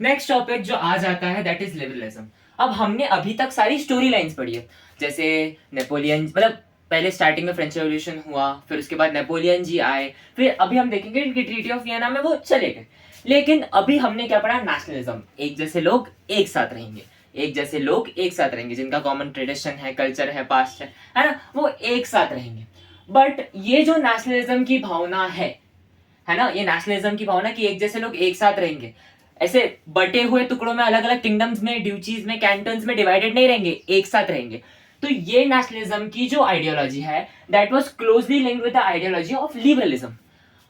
Next topic जो आ जाता है दैट इज लिबरलिज्म। अब हमने अभी तक सारी स्टोरी लाइंस पढ़ी है, जैसे नेपोलियन, मतलब पहले स्टार्टिंग में फ्रेंच रेवोल्यूशन हुआ, फिर उसके बाद नेपोलियन जी आए, फिर अभी हम देखेंगे कि ट्रीटी ऑफ वियना में वो चले गए। लेकिन अभी हमने क्या पढ़ा? नेशनलिज्म। एक जैसे लोग एक साथ रहेंगे, एक जैसे लोग एक साथ रहेंगे, जिनका कॉमन ट्रेडिशन है, कल्चर है, पास्ट है ना, वो एक साथ रहेंगे। बट ये जो नेशनलिज्म की भावना है ना, ये नेशनलिज्म की भावना कि एक जैसे लोग एक साथ रहेंगे, ऐसे बटे हुए टुकड़ों में, अलग अलग किंगडम्स में, ड्यूचीज में, कैंटन्स में डिवाइडेड नहीं रहेंगे, एक साथ रहेंगे। तो ये नेशनलिज्म की जो आइडियोलॉजी है that was closely linked with the ideology of liberalism.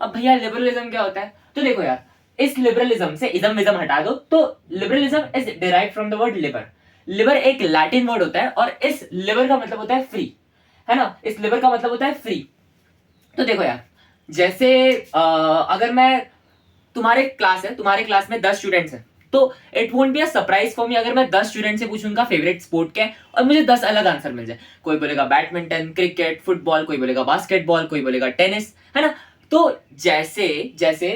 अब भैया लिबरलिज्म क्या होता है? तो देखो यार, इस लिबरलिज्म से इज्म विज्म हटा दो, तो liberalism is derived from the word Libre. Libre एक लैटिन वर्ड होता है और इस लिबर का मतलब होता है फ्री, है ना, इस लिबर का मतलब होता है फ्री। तो देखो यार, जैसे अगर मैं, तुम्हारे क्लास में 10 स्टूडेंट्स हैं, तो it won't be a surprise for me अगर मैं 10 स्टूडेंट से पूछूं उनका फेवरेट स्पोर्ट क्या है और मुझे 10 अलग आंसर मिल जाए। कोई बोलेगा बैडमिंटन, क्रिकेट, फुटबॉल, कोई बोलेगा बास्केटबॉल, कोई बोलेगा टेनिस, है ना। तो जैसे जैसे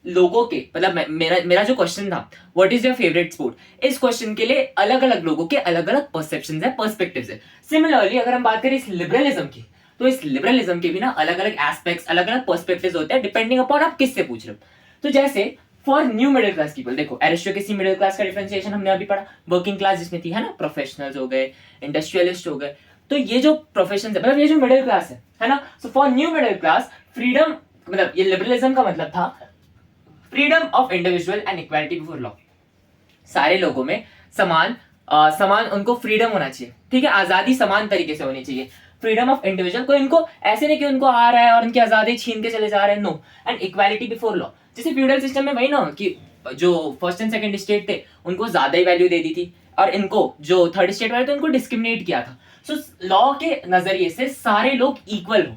लोगों के, मतलब मेरा मेरा जो क्वेश्चन था, what is your favourite sport, इस क्वेश्चन के लिए अलग अलग लोगों के अलग अलग परसेप्शंस है, पर्सपेक्टिव्स है। सिमिलरली अगर हम बात करें इस लिबरलिज्म की, तो इस लिबरलिज्म के भी ना अलग अलग एस्पेक्ट्स, अलग अलग पर्सपेक्टिव्स होते हैं, डिपेंडिंग अपॉन आप किससे पूछ रहे हो। तो जैसे for new middle class people, देखो एरिस्टोक्रेसी मिडिल क्लास का डिफरेंशिएशन हमने अभी पढ़ा, वर्किंग क्लास जिसमें थी, है ना, प्रोफेशनल्स हो गए, इंडस्ट्रियलिस्ट हो गए। तो ये जो प्रोफेशन है, मतलब ये जो मिडिल क्लास है ना, so for new middle class freedom, मतलब ये लिबरलिज्म का मतलब था freedom of individual and equality before law. सारे लोगों में समान उनको फ्रीडम होना चाहिए, ठीक है, आजादी समान तरीके से होनी चाहिए। फ्रीडम ऑफ इंडिविजुअल, कोई इनको ऐसे नहीं कि उनको आ रहा है और उनकी आजादी छीन के चले जा रहे हैं, no. And equality before law, जैसे फ्यूडल सिस्टम में वही ना कि जो फर्स्ट एंड सेकंड स्टेट थे उनको ज्यादा ही वैल्यू दे दी थी, और इनको जो थर्ड स्टेट वाले थे उनको डिस्क्रिमिनेट किया था। सो लॉ के नजरिए से सारे लोग इक्वल हो,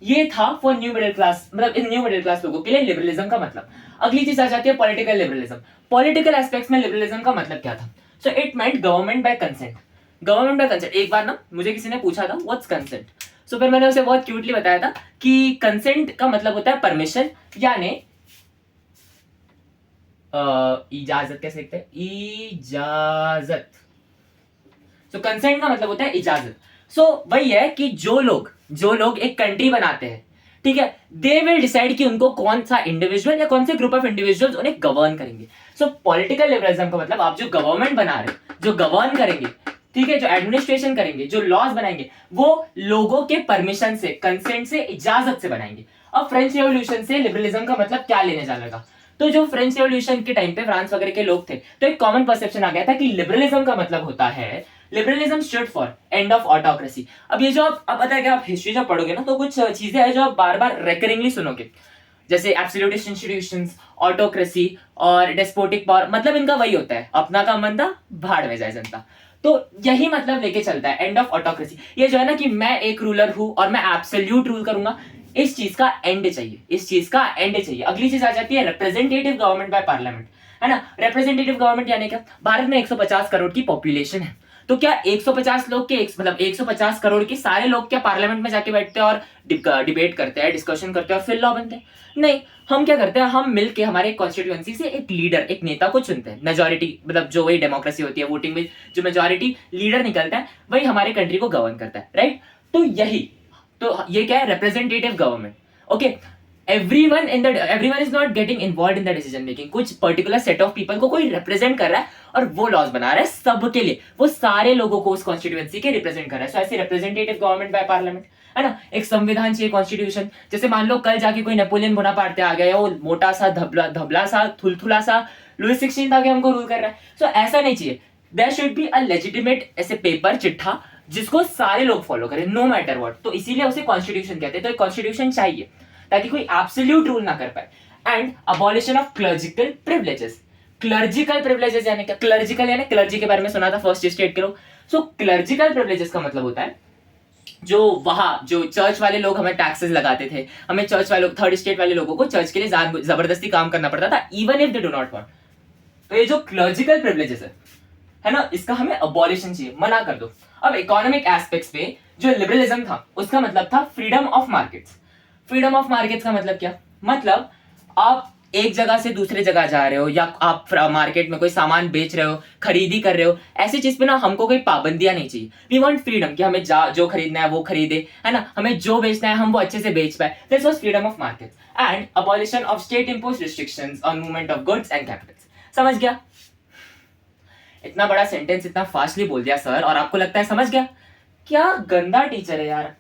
ये था फॉर न्यू मिडिल क्लास, मतलब इन न्यू मिडिल क्लास लोगों के लिए लिबरलिज्म का मतलब। अगली चीज आ जाती है पॉलिटिकल लिबरलिज्म। पॉलिटिकल एस्पेक्ट्स में लिबरलिज्म का मतलब क्या था? So it meant government by consent. Government by consent, एक बार ना मुझे किसी ने पूछा था व्हाट्स कंसेंट, सो फिर मैंने उसे बहुत क्यूटली बताया था कि कंसेंट का मतलब होता है परमिशन, यानी इजाजत, कैसे लिखते हैं, इजाजत। सो कंसेंट का मतलब होता है इजाजत। सो वही है कि जो लोग एक कंट्री बनाते हैं, ठीक है, दे विल डिसाइड कि उनको कौन सा इंडिविजुअल या कौन से ग्रुप ऑफ इंडिविजुअल्स उन्हें गवर्न करेंगे। सो पॉलिटिकल लिबरलिज्म का मतलब आप जो गवर्नमेंट बना रहे हो, जो गवर्न करेंगे, ठीक है, जो एडमिनिस्ट्रेशन करेंगे, जो लॉज बनाएंगे, वो लोगों के परमिशन से, कंसेंट से, इजाजत से बनाएंगे। अब फ्रेंच रेवोल्यूशन से लिबरलिज्म का मतलब क्या लेने जाने लगा? तो जो फ्रेंच रेवोल्यूशन के टाइम पे फ्रांस वगैरह के लोग थे, तो एक कॉमन परसेप्शन आ गया था कि लिबरलिज्म का मतलब होता है, liberalism stood for end of autocracy. अब ये जो आप, अब पता है कि आप हिस्ट्री जब पढ़ोगे ना, तो कुछ चीजें हैं जो आप बार बार रेकरिंगली सुनोगे, जैसे एब्सोल्यूटिस्ट इंस्टीट्यूशंस, ऑटोक्रेसी और डेस्पोटिक पावर। मतलब इनका वही होता है, अपना का मंदा भाड़ में जाए जनता। तो यही मतलब लेके चलता है एंड ऑफ ऑटोक्रेसी। ये जो है ना कि मैं एक रूलर हूं और मैं एब्सोल्यूट रूल करूंगा, इस चीज का एंड चाहिए, इस चीज का एंड चाहिए। अगली चीज आ जाती है रिप्रेजेंटेटिव गवर्नमेंट बाय पार्लियामेंट, है ना। रिप्रेजेंटेटिव गवर्नमेंट यानी क्या? भारत में 150 करोड़ की पॉपुलेशन है, तो क्या 150 लोग के मतलब 150 करोड़ के सारे लोग क्या पार्लियामेंट में जाके बैठते हैं और डिबेट करते हैं, डिस्कशन करते हैं और फिर लॉ बनते हैं? नहीं, हम क्या करते हैं, हम मिलके हमारे कॉन्स्टिट्यूएंसी से एक लीडर, एक नेता को चुनते हैं। मेजोरिटी, मतलब जो वही डेमोक्रेसी होती है, वोटिंग में जो मेजोरिटी लीडर निकलता है वही हमारे कंट्री को गवर्न करता है, राइट। तो यही, तो ये क्या है? Representative government. Okay, everyone is not getting involved in the decision making। कुछ पर्टिकुलर सेट ऑफ पीपल को कोई रिप्रेजेंट कर रहा है और वो लॉज बना रहा है सबके लिए, वो सारे लोगों को उस कॉन्स्टिट्यूएंसी के रिप्रेजेंट कर रहा है। सो ऐसे रिप्रेजेंटेटिव गवर्नमेंट बाय पार्लियामेंट, है ना। एक संविधान चाहिए, कॉन्स्टिट्यूशन। जैसे मान लो कल जाके कोई नेपोलियन बोनापार्ट आ गया, वो मोटा सा धबला सा थुलथुला सा लुईस 16 आके हमको रूल कर रहा है। सो ऐसा नहीं चाहिए। There should be a legitimate ऐसे पेपर, चिट्ठा, जिसको सारे लोग फॉलो करें, नो मैटर व्हाट। तो इसीलिए उसे कॉन्स्टिट्यूशन कहते हैं। तो एक कॉन्स्टिट्यूशन चाहिए ताकि कोई एब्सोल्यूट रूल ना कर पाए। And abolition of clerical privileges. Clerical privileges यानी क्या? क्लर्जिकल यानी क्लर्जी के बारे में सुना था फर्स्ट स्टेट के लोग। सो क्लर्जिकल प्रिविलेजेस का मतलब होता है जो वहां जो चर्च वाले लोग हमें टैक्सेस लगाते थे, हमें चर्च वाले, थर्ड स्टेट वाले लोगों को चर्च के लिए जबरदस्ती काम करना पड़ता था, even if they do not want. तो ये जो क्लर्जिकल प्रिविलेजेस है ना, इसका हमें अबॉलिशन चाहिए, मना कर दो। अब इकोनॉमिक एस्पेक्ट्स पे जो लिबरलिज्म था उसका मतलब था freedom of markets. Freedom of markets का मतलब क्या? मतलब आप एक जगह से दूसरे जगह जा रहे हो या आप मार्केट में कोई सामान बेच रहे हो, खरीदी कर रहे हो, ऐसी चीज पे ना हमको कोई पाबंदियां नहीं चाहिए। वी वांट फ्रीडम कि हमें जो खरीदना है वो खरीदे, है ना, हमें जो बेचना है हम वो अच्छे से बेच पाए। This was freedom of market and abolition of state imposed restrictions on movement of goods and Capitals. समझ गया? इतना बड़ा सेंटेंस इतना फास्टली बोल दिया सर, और आपको लगता है समझ गया? क्या गंदा टीचर है यार।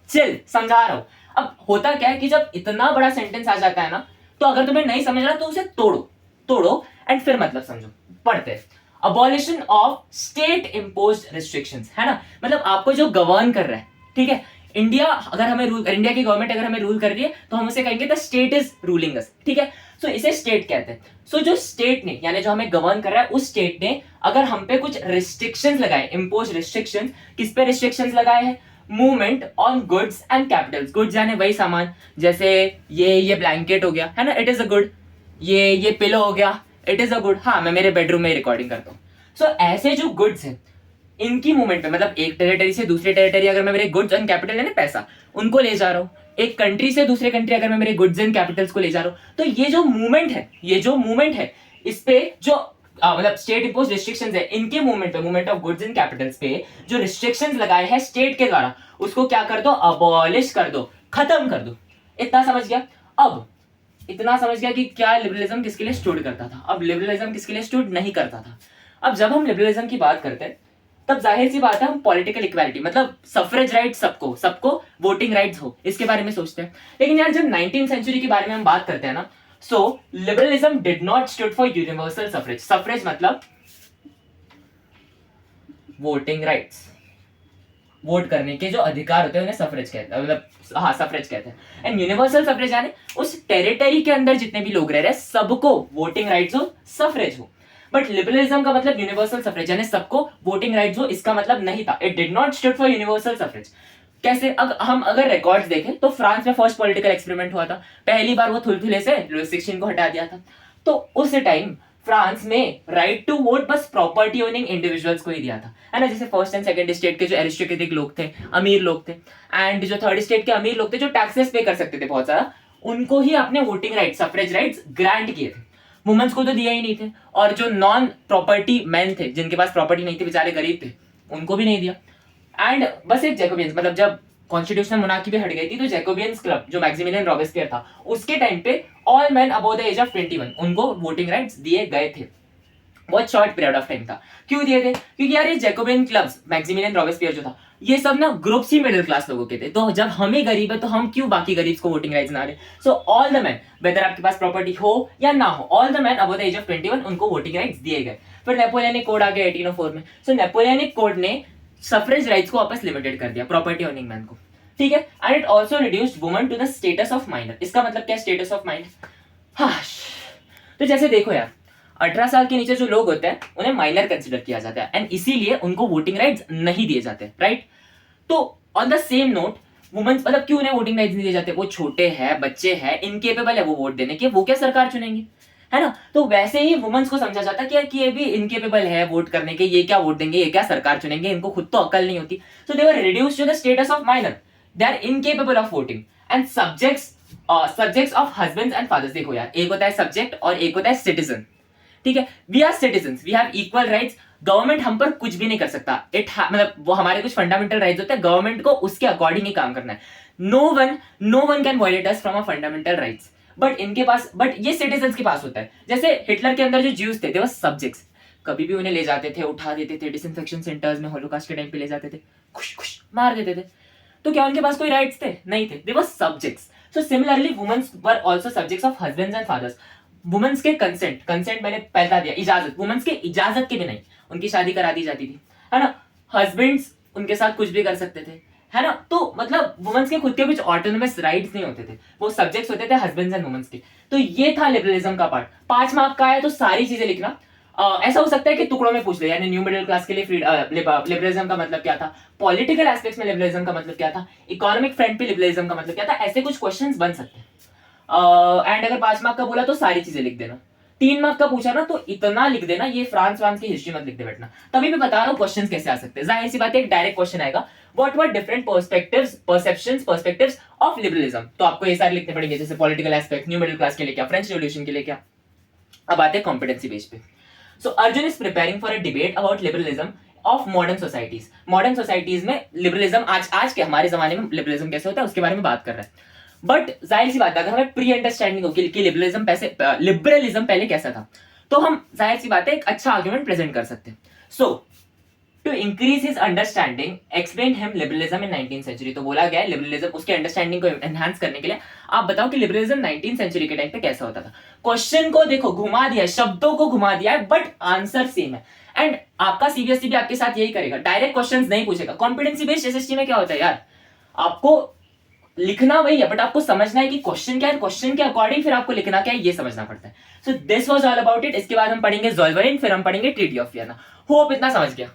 चल समझा रहा हूं। अब होता क्या है कि जब इतना बड़ा सेंटेंस आ जाता है ना, तो अगर तुम्हें नहीं समझ रहा तो उसे तोड़ो एंड फिर मतलब समझो। पढ़ते abolition of state imposed restrictions, है ना, मतलब आपको जो गवर्न कर रहा है, ठीक है, इंडिया की गवर्नमेंट अगर हमें रूल कर रही है तो हम उसे कहेंगे द स्टेट इज रूलिंग अस, ठीक है। सो इसे स्टेट कहते हैं। सो जो स्टेट ने, यानी जो हमें गवर्न कर रहा है, उस स्टेट ने अगर हम पे कुछ रिस्ट्रिक्शंस लगाए, इंपोज रिस्ट्रिक्शंस, किस पे रिस्ट्रिक्शंस लगाए हैं? Movement on goods and Capitals. Goods यानी वही सामान, जैसे ये ब्लैंकेट हो गया, है ना, इट इज अ गुड। ये पिलो हो गया, इट इज अ गुड। हाँ, मैं मेरे बेडरूम में रिकॉर्डिंग करता हूँ। सो ऐसे जो गुड्स हैं, इनकी मूवमेंट पे, मतलब एक टेरिटरी से दूसरे टेरिटरी अगर मैं मेरे गुड्स एंड कैपिटल यानी पैसा उनको ले जा रहा हूँ, एक कंट्री से दूसरे कंट्री अगर मैं मेरे गुड्स एंड कैपिटल्स को ले जा रहा हूँ, तो ये जो मूवमेंट है इस पे जो मतलब स्टेट इंपोज रिस्ट्रिक्शंस है, इनके movement of goods and Capitals पे जो रिस्ट्रिक्शंस लगाए हैं स्टेट के द्वारा, उसको क्या कर दो? अबॉलिश कर दो, खत्म कर दो। इतना समझ गया? अब इतना समझ गया कि क्या लिबरलिज्म किसके लिए स्टूड करता था। अब लिबरलिज्म किसके लिए स्टूड नहीं करता था। अब जब हम लिबरलिज्म की बात करते हैं, तब जाहिर सी बात है हम पॉलिटिकल इक्वालिटी, मतलब सफरेज राइट, सबको वोटिंग राइट्स हो, इसके बारे में सोचते हैं। लेकिन यार जब 19th सेंचुरी के बारे में हम बात करते हैं ना, so liberalism did not stood for universal suffrage. Suffrage मतलब वोटिंग राइट्स, वोट करने के जो अधिकार होते हैं उन्हें सफरेज कहते हैं, मतलब हाँ सफरेज कहते हैं। एंड यूनिवर्सल सफरेज यानी उस टेरिटरी के अंदर जितने भी लोग रह रहे हैं सबको वोटिंग राइट्स हो, सफरेज हो। बट लिबरलिज्म का मतलब यूनिवर्सल सफरेज यानी सबको वोटिंग राइट्स हो, इसका मतलब नहीं था। It did not stood for universal suffrage. कैसे? हम अगर रिकॉर्ड्स देखें तो फ्रांस में फर्स्ट पॉलिटिकल एक्सपेरिमेंट हुआ था, पहली बार वो थुलथुले से लुईस 16 को हटा दिया था। तो उस टाइम फ्रांस में राइट टू वोट बस प्रॉपर्टी ओनिंग इंडिविजुअल्स को ही दिया था, है ना, जैसे फर्स्ट एंड सेकंड स्टेट के जो एरिस्टोक्रेटिक लोग थे, अमीर लोग थे, एंड जो थर्ड स्टेट के अमीर लोग थे जो टैक्सेस पे कर सकते थे बहुत सारा, उनको ही अपने voting right, suffrage rights grant किए थे। वुमेन्स को तो दिया ही नहीं थे, और जो नॉन प्रॉपर्टी मैन थे, जिनके पास प्रॉपर्टी नहीं थी, बेचारे गरीब थे, उनको भी नहीं दिया। एंड बस एक जैकोबियंस, मतलब जब कॉन्स्टिट्यूशनल मोनार्की भी हट गई थी, तो जैकोबियंस क्लब जो मैक्सिमिलियन रॉबेस्पियर था, उसके टाइम पे all man above the age of 21 उनको वोटिंग राइट्स दिए गए थे। बहुत शॉर्ट पीरियड ऑफ टाइम था। क्यों दिए थे? क्योंकि यार ये जैकोबियन क्लब्स, मैक्सिमिलियन रॉबेस्पियर जो था, ये सब ना ग्रुप्स ही मिडिल क्लास लोगों के थे। तो जब हम ही गरीब है तो हम क्यों बाकी गरीब को वोटिंग राइट्स ना दे? So all the man, whether आपके पास प्रॉपर्टी हो या ना हो, all the man above the age of 21 उनको वोटिंग राइट्स दिए गए। फिर नेपोलियनिक कोड आ गया 1804 में। सो नेपोलियनिक कोड ने सफरेज राइट्स को वापस लिमिटेड कर दिया प्रॉपर्टी ओनिंग मैन को, ठीक है। And it also reduced woman to the status of minor. इसका मतलब क्या स्टेटस ऑफ माइनर? हाँ, तो जैसे देखो यार, 18 साल के नीचे जो लोग होते हैं उन्हें माइनर कंसिडर किया जाता है, एंड इसीलिए उनको वोटिंग राइट्स नहीं दिए जाते, राइट। तो on the same note, women's, मतलब क्यों उन्हें वोटिंग राइट्स नहीं दिए जाते? वो छोटे हैं, बच्चे हैं, इनकेपेबल है वो वोट देने के, वो क्या सरकार चुनेंगे, है ना। तो वैसे ही वुमेन्स को समझा जाता है कि ये भी इनकेपेबल है वोट करने के, ये क्या वोट देंगे, ये क्या सरकार चुनेंगे, इनको खुद तो अकल नहीं होती। So they were reduced to the status of minor, they are incapable of voting and subjects of husbands and fathers. देखो यार, एक होता है सब्जेक्ट और एक होता है सिटीजन, ठीक है। We are citizen, we have equal rights. Government हम पर कुछ भी नहीं कर सकता। मतलब वो हमारे कुछ फंडामेंटल राइट्स होते हैं, गवर्नमेंट को उसके अकॉर्डिंग ही काम करना है। No one can violate us from a fundamental rights. But ये सिटीजन्स के पास होता है। जैसे हिटलर के अंदर जो ज्यूज थे, वो सब्जेक्ट्स, कभी भी उन्हें ले जाते थे, उठा देते थे, डिसइंफेक्शन सेंटर्स में होलोकॉस्ट के टाइम पे ले जाते थे, खुश मार देते थे। तो क्या उनके पास कोई राइट्स थे? नहीं थे, they were subjects. So similarly womens were also subjects of husbands and fathers. Womens के कंसेंट मैंने पहला दिया, इजाजत, वुमेन्स के इजाजत के भी नहीं उनकी शादी करा दी जाती थी, है ना। हस्बैंड्स उनके साथ कुछ भी कर सकते थे, है ना। तो मतलब वुमेन्स के खुद के कुछ ऑटोनोमस राइट्स नहीं होते थे, वो सब्जेक्ट्स होते थे हस्बैंड्स एंड वुमेन्स के। तो ये था लिबरलिज्म का पार्ट। 5 मार्क का है तो सारी चीजें लिखना। ऐसा हो सकता है कि टुकड़ों में पूछ ले, यानी न्यू मिडिल क्लास के लिए लिबरलिज्म का मतलब क्या था, पॉलिटिकल एस्पेक्ट्स में लिबरलिज्म का मतलब क्या था, इकोनॉमिक फ्रंट पे लिबरलिज्म का मतलब क्या था, ऐसे कुछ क्वेश्चंस बन सकते हैं। एंड अगर 5 मार्क का बोला तो सारी चीजें लिख देना, 3 मार्क का पूछा ना तो इतना लिख देना, ये फ्रांस की हिस्ट्री मत लिख दे बैठना। तभी मैं बता रहा हूँ क्वेश्चंस कैसे आ सकते हैं। जाहिर सी बात है एक डायरेक्ट क्वेश्चन आएगा, what were different perspectives of liberalism, तो आपको ये सारे लिखने पड़ेंगे, जैसे political aspect, new middle class के लिए क्या, फ्रेंच रेवोल्यूशन के लिए क्या। अब आते हैं कॉम्पिटेंसी बेस पे। So Arjun is preparing for a debate about liberalism of modern societies. Modern societies में लिबरलिज्म, आज के हमारे जमाने में लिबरलिज्म कैसे होता है उसके बारे में बात कर रहा है। बट जाहिर सी बात है, अगर हमें प्री अंडरस्टैंडिंग हो कि लिबरलिज्म पहले कैसा था, तो हम जाहिर सी बात है एक अच्छा आर्ग्यूमेंट प्रेजेंट कर सकते हैं। So to increase his understanding explain him liberalism in 19th century. तो बोला गया है लिबरलिज्म, उसके अंडरस्टैंडिंग को एनहांस करने के लिए आप बताओ कि लिबरलिज्म 19th सेंचुरी के टाइम पे कैसा होता था। क्वेश्चन को देखो घुमा दिया है, शब्दों को घुमा दिया है, बट आंसर सेम है। एंड आपका सीबीएसई भी आपके साथ यही करेगा, डायरेक्ट क्वेश्चंस नहीं पूछेगा। कॉम्पिटेंसी बेस्ड एसएसटी में क्या होता है यार, आपको लिखना वही है, बट आपको समझना है कि क्वेश्चन क्या है, क्वेश्चन के अकॉर्डिंग फिर आपको लिखना क्या है, ये समझना पड़ता है। So this was all about it. इसके बाद हम पढ़ेंगे ज़ोल्वेरिन, फिर हम पढ़ेंगे ट्रीटी ऑफ वियना। होप इतना समझ गया।